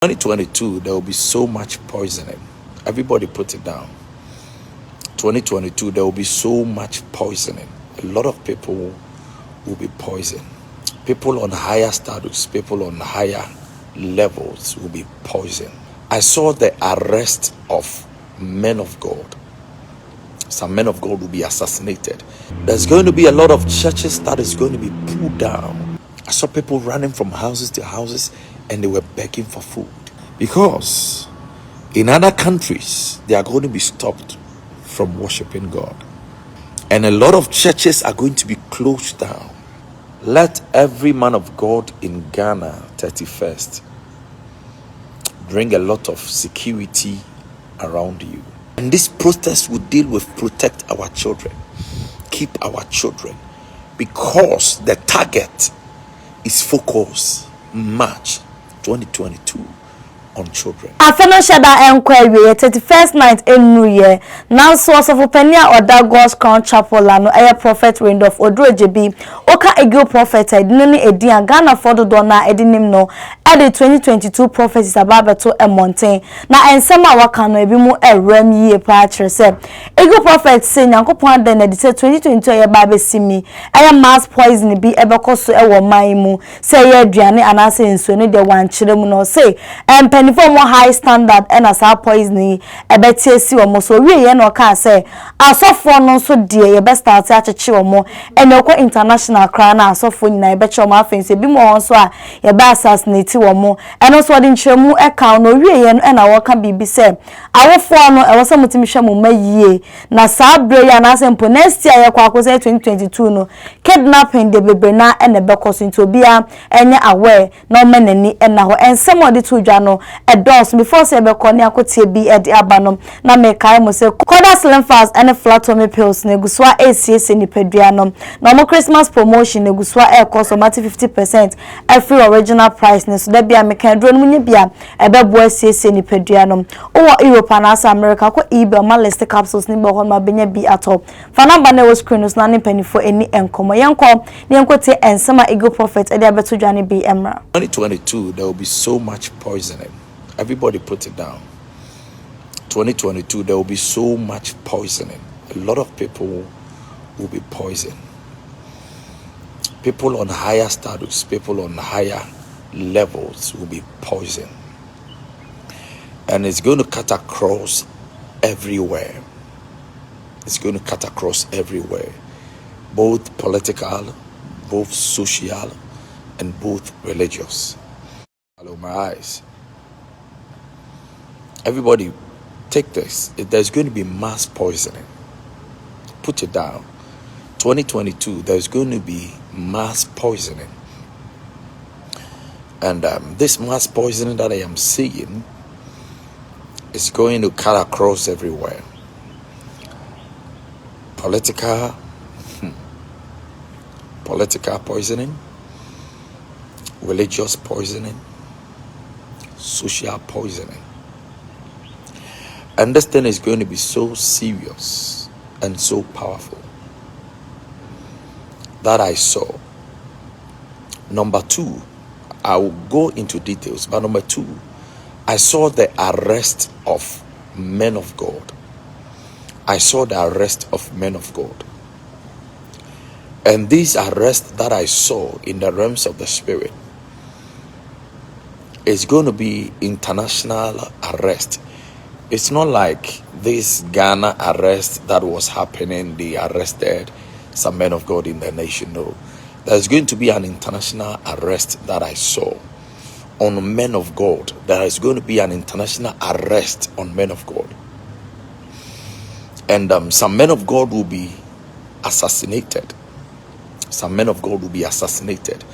2022, there will be so much poisoning. Everybody put it down. 2022, there will be so much poisoning. A lot of people will be poisoned. People on higher status, people on higher levels will be poisoned. I saw the arrest of men of God. Some men of God will be assassinated. There's going to be a lot of churches that is going to be pulled down. I saw people running from houses to houses and they were begging for food. Because in other countries, they are going to be stopped from worshiping God. And a lot of churches are going to be closed down. Let every man of God in Ghana 31st bring a lot of security around you. And this protest will deal with protect our children, keep our children, because the target is focus March 2022 on children. After Shada enquiry, 31st night in New Year, now source of Openia or that God's Crown Chapel, no air prophet wind of Odro JB, Oka Ego prophet, Nini Edian Ghana for the Donna Edinim no, added 2022 prophecies about Beto and Montaigne. Now, and some our can be more a rem ye patcher. Ego prophet saying, Uncle Pond then edited 2022 a baby see me. I am mass poison be ever cost to a maimu, say Adriani and I say in Sweeney, the one children no say, and penny for more high standard and as our poisoning a better see or more so we no can say I saw for no so dear your best start at a chill more and no international crown I saw for you I bet your muffins be more so your best assassinate or more and also I didn't show more account no we and I can be said I will for no I was some mutimisham may ye na sabre and as in next year I 2022 no kidnapping the baby na and the becos into be any aware no men any and now and some of the two journal a dose before say be koni akotie bi e de abanom na me kai mo say quarter slim fast and flatomy pills ne guswa ACS ni peduanom na mo Christmas promotion ne guswa e cost 50% every original price ne so da bia me kan dro no nya bia e be bo ACS ni peduanom o Europe and America ko eBay ma list capsules ni be ho ma benya bi atop fa number ne wo screen us na ne penifo eni enkomo yenko te ensema ego prophet e de abeto dwane bi emra. 2022 there will be so much poisoning. Everybody put it down. 2022, there will be so much poisoning. A lot of people will be poisoned. People on higher status, people on higher levels will be poisoned. And it's going to cut across everywhere. It's going to cut across everywhere. Both political, both social, and both religious. Hello, my eyes. Everybody, take this. There's going to be mass poisoning. Put it down. 2022, there's going to be mass poisoning. And this mass poisoning that I am seeing is going to cut across everywhere. Political poisoning, religious poisoning, social poisoning. And this thing is going to be so serious and so powerful that I saw. Number two, I will go into details, but number two, I saw the arrest of men of God. I saw the arrest of men of God. And these arrests that I saw in the realms of the spirit is going to be international arrest. It's not like this Ghana arrest that was happening. They arrested some men of God in the nation. No, there's going to be an international arrest that I saw on men of God. There is going to be an international arrest on men of God. And some men of God will be assassinated. Some men of God will be assassinated.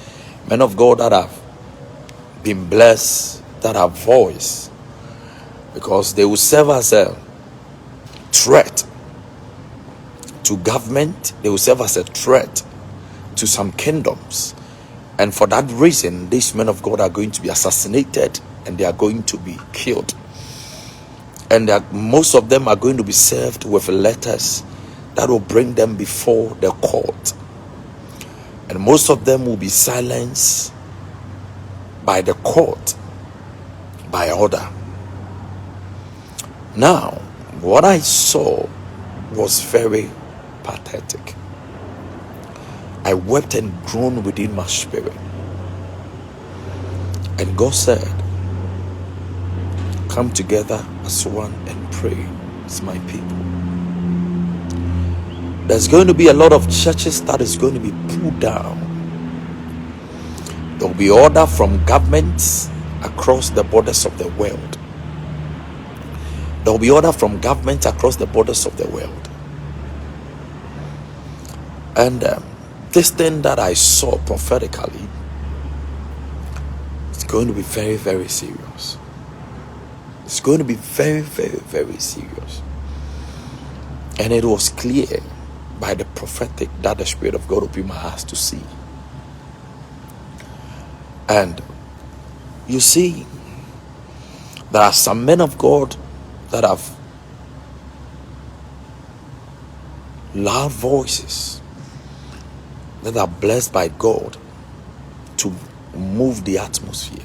Men of God that have been blessed, that have voice, because they will serve as a threat to government. They will serve as a threat to some kingdoms. And for that reason, these men of God are going to be assassinated and they are going to be killed. And most of them are going to be served with letters that will bring them before the court. And most of them will be silenced by the court by order. Now, what I saw was very pathetic. I wept and groaned within my spirit. And God said, come together as one and pray as my people. There's going to be a lot of churches that is going to be pulled down. There will be order from governments across the borders of the world. There will be order from governments across the borders of the world. And this thing that I saw prophetically is going to be very, very serious. It's going to be very, very, very serious. And it was clear by the prophetic that the Spirit of God opened my eyes to see. And you see, there are some men of God that have loud voices that are blessed by God to move the atmosphere.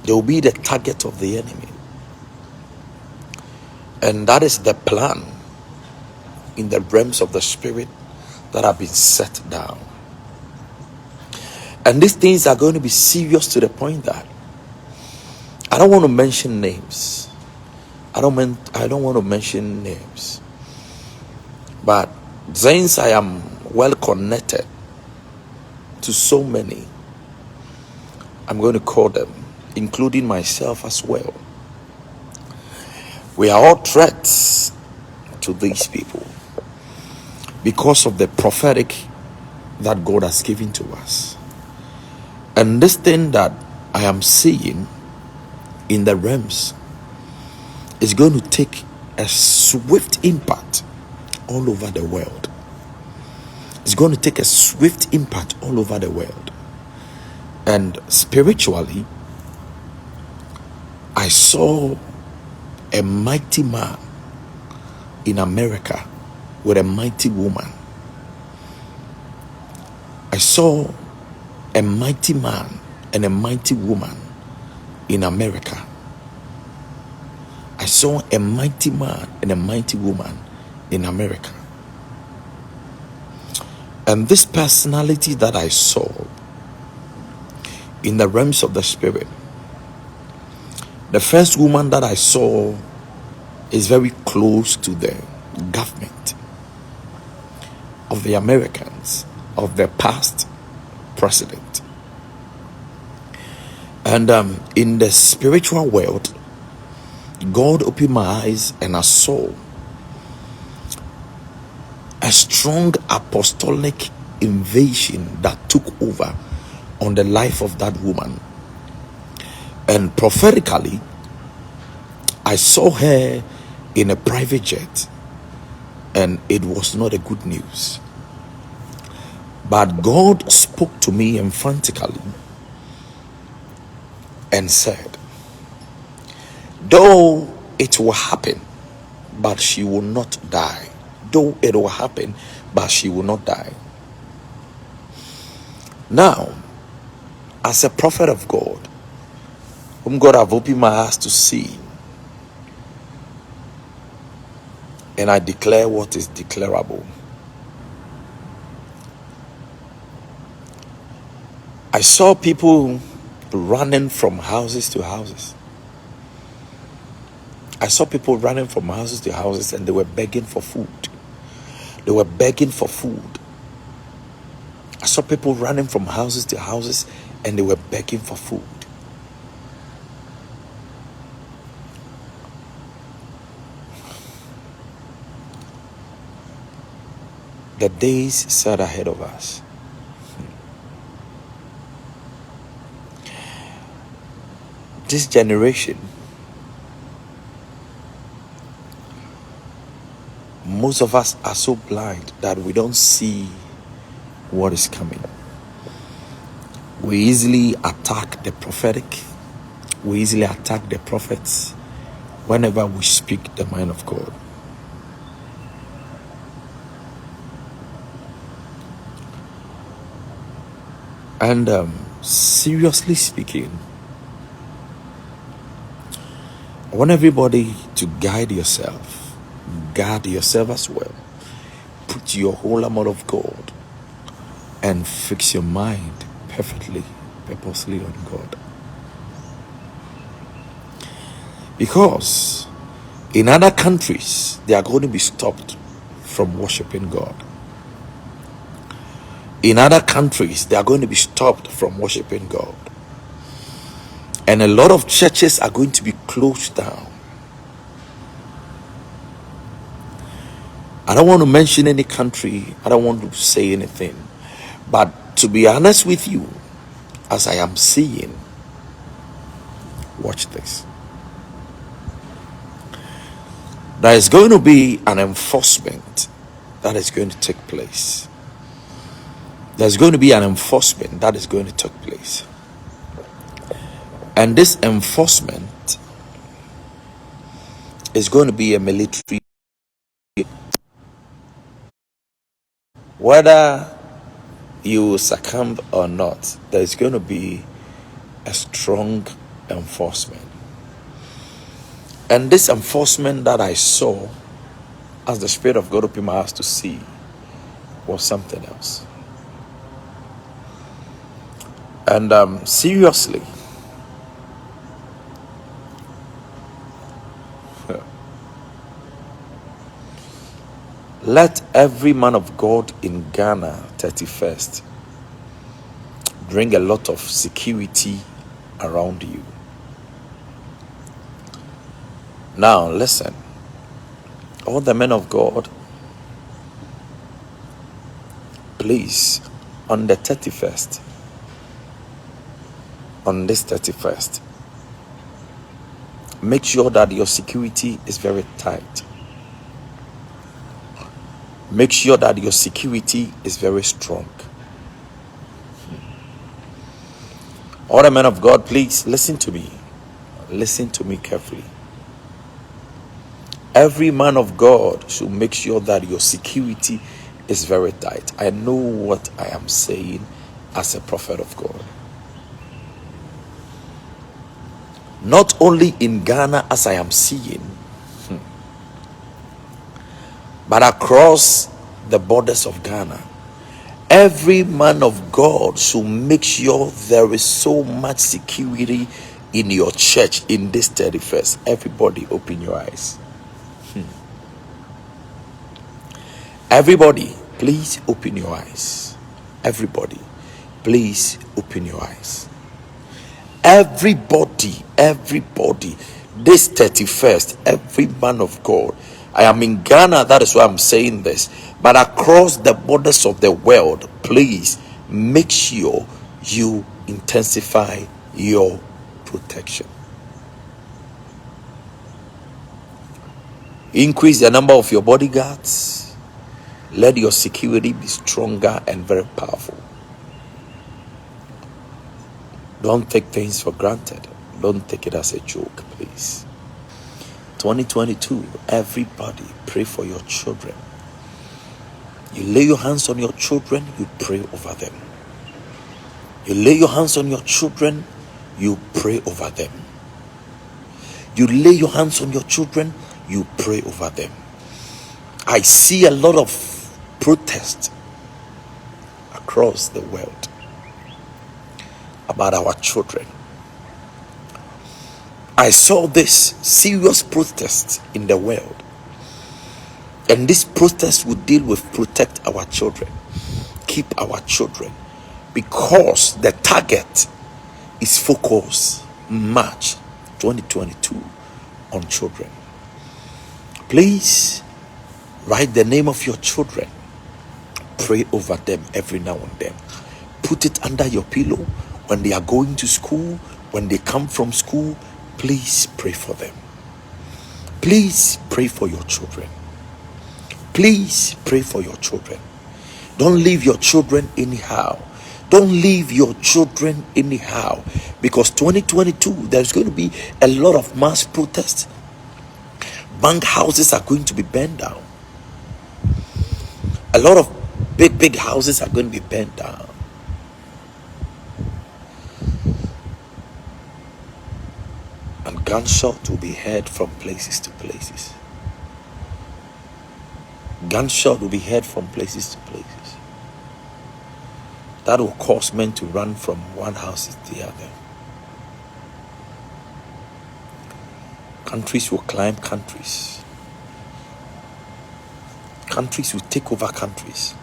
They will be the target of the enemy. And that is the plan in the realms of the spirit that have been set down. And these things are going to be serious to the point that I don't want to mention names. I don't want to mention names. But since I am well connected to so many, I'm going to call them, including myself as well. We are all threats to these people because of the prophetic that God has given to us. And this thing that I am seeing in the realms is going to take a swift impact all over the world. It's going to take a swift impact all over the world. And spiritually, I saw a mighty man in America with a mighty woman. I saw a mighty man and a mighty woman in America. I saw a mighty man and a mighty woman in America. And this personality that I saw in the realms of the spirit, the first woman that I saw is very close to the government of the Americans, of the past president. And in the spiritual world, God opened my eyes and I saw a strong apostolic invasion that took over on the life of that woman. And prophetically, I saw her in a private jet, and it was not a good news. But God spoke to me emphatically and said, though it will happen, but she will not die. Though it will happen, but she will not die. Now, as a prophet of God, whom God have opened my eyes to see, and I declare what is declarable. I saw people running from houses to houses. I saw people running from houses to houses, and they were begging for food. They were begging for food. I saw people running from houses to houses, and they were begging for food. The days set ahead of us. This generation, most of us are so blind that we don't see what is coming. We easily attack the prophetic. We easily attack the prophets whenever we speak the mind of God. And seriously speaking, I want everybody to guide yourself. Guard yourself as well. Put your whole armor of God and fix your mind perfectly, purposely on God. Because in other countries, they are going to be stopped from worshiping God. In other countries, they are going to be stopped from worshiping God. And a lot of churches are going to be closed down. I don't want to mention any country. I don't want to say anything. But to be honest with you, as I am seeing, watch this. There is going to be an enforcement that is going to take place. There's going to be an enforcement that is going to take place. And this enforcement is going to be a military. Whether you succumb or not, there's going to be a strong enforcement. And this enforcement that I saw, as the Spirit of God opened my eyes to see, was something else. And seriously, let every man of God in Ghana 31st bring a lot of security around you. Now listen, all the men of God, please, on the 31st, on this 31st, make sure that your security is very tight. Make sure that your security is very strong. All the men of God, please listen to me. Listen to me carefully. Every man of God should make sure that your security is very tight. I know what I am saying as a prophet of God. Not only in Ghana as I am seeing, but across the borders of Ghana, every man of God should make sure there is so much security in your church in this 31st. Everybody open your eyes. Everybody, please open your eyes. Everybody, please open your eyes. Everybody, this 31st, every man of God. I am in Ghana, that is why I'm saying this. But across the borders of the world, please make sure you intensify your protection. Increase the number of your bodyguards. Let your security be stronger and very powerful. Don't take things for granted. Don't take it as a joke, please. 2022, everybody pray for your children. You lay your hands on your children, you pray over them. You lay your hands on your children, you pray over them. You lay your hands on your children, you pray over them. I see a lot of protest across the world about our children. I saw this serious protest in the world, and this protest would deal with protect our children, keep our children, because the target is focused March 2022 on children. Please write the name of your children. Pray over them every now and then. Put it under your pillow when they are going to school, when they come from school. Please pray for them. Please pray for your children. Please pray for your children. Don't leave your children anyhow. Don't leave your children anyhow, because 2022 there's going to be a lot of mass protests. Bank houses are going to be burned down. A lot of big houses are going to be burned down. And gunshot will be heard from places to places. Gunshot will be heard from places to places. That will cause men to run from one house to the other. Countries will climb countries. Countries will take over countries.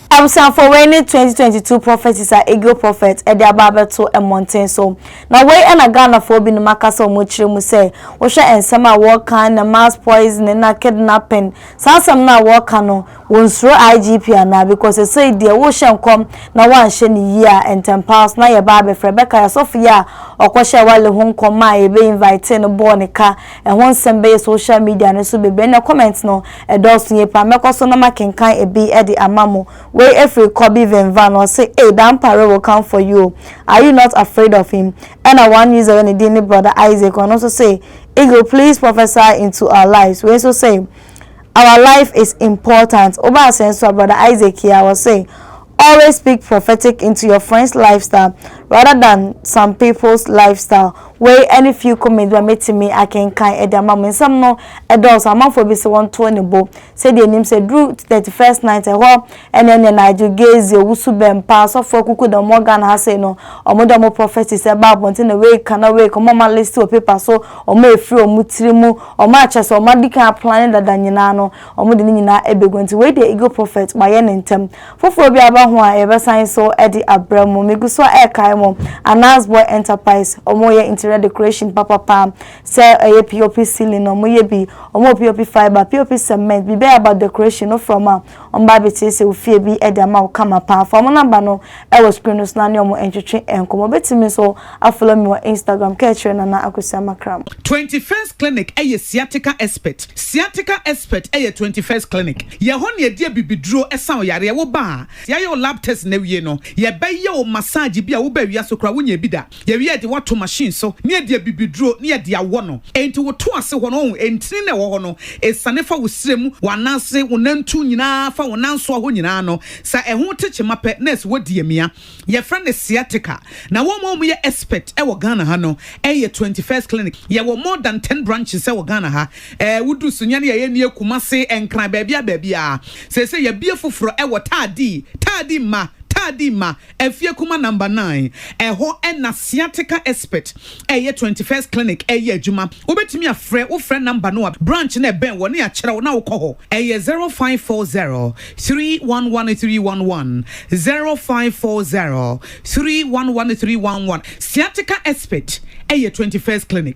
I'm saying for when 2022 prophecies are ego prophet at the Ababeto and Mountain. So now way and a Ghana for being Macasa Muchri mu say, Osha and Sama walk kind and mass poisoning and kidnapping. Some now walk no won't throw IGP now because they say the ocean come now one shiny year and 10 pounds now your baby Rebecca Sophia or Kwasha while home come my be inviting a bonica and one send base social media and so be no comments no a dozen ye pameko so no making kind a be at the Amamo. Every Kobe Van or say, hey, Dampare will come for you. Are you not afraid of him? And I want user when the brother Isaac and also say, Eagle, please prophesy into our lives. We also say, our life is important. Over sense to brother Isaac here, I will say, always speak prophetic into your friend's lifestyle rather than some people's lifestyle. Where any few comments were made to me, I can kind of mom and some no adults. A month for be 120 bo. Say the name said Drew 31st night a while, and then I do gaze your wusu ben pass off for kuku the Morgan has say no or more prophecies about wanting away can away come on my list to a paper so or may free or mutrimu or matches or medical planning that danyanano or mudinina ebe going to wait the ego prophet by any term for phobia about who I ever signed so Eddie Abramo Miguso Air Kaimo and Nasboy Enterprise or more decoration papa pam say a POP ceiling or moyebi or more POP fiber POP cement be bear about decoration no from on babity say we fear be edama come up from number no I was screen no more entry and come bet me so I follow me on Instagram catch na akusama kram 21st clinic a sciatica expert a 21st clinic ye hon ye dia bibidro esa yare wo ba ye your lab test na wie no ye be ye o massage bi a wo ba wi asokra wo nya bi da ye wi de wato machine so ne dia bibidro ne dia wo no enti wo to ase ho no entini na wo ho no esane fa wo sirem wanase wo nantu nyina fa wo nanso ho nyina no sa eho teche mape nurse wo die mia ye friend sciatica na wo mo ye expert e wo Ghana ha no e 21st clinic ye wo more than 10 branches e wo Ghana ha wudu sunya ne ye ne Kumase enkran baabia se ye bie foforo e wo tadi ma efie kuma number 9 eho na sciatica expert 21st clinic adwuma obetimi afre wo frɛ number no branch na ben wo ne a kyerɛ wo na wo kɔ hɔ 0540 311311 0540 311311 sciatica expert 21st clinic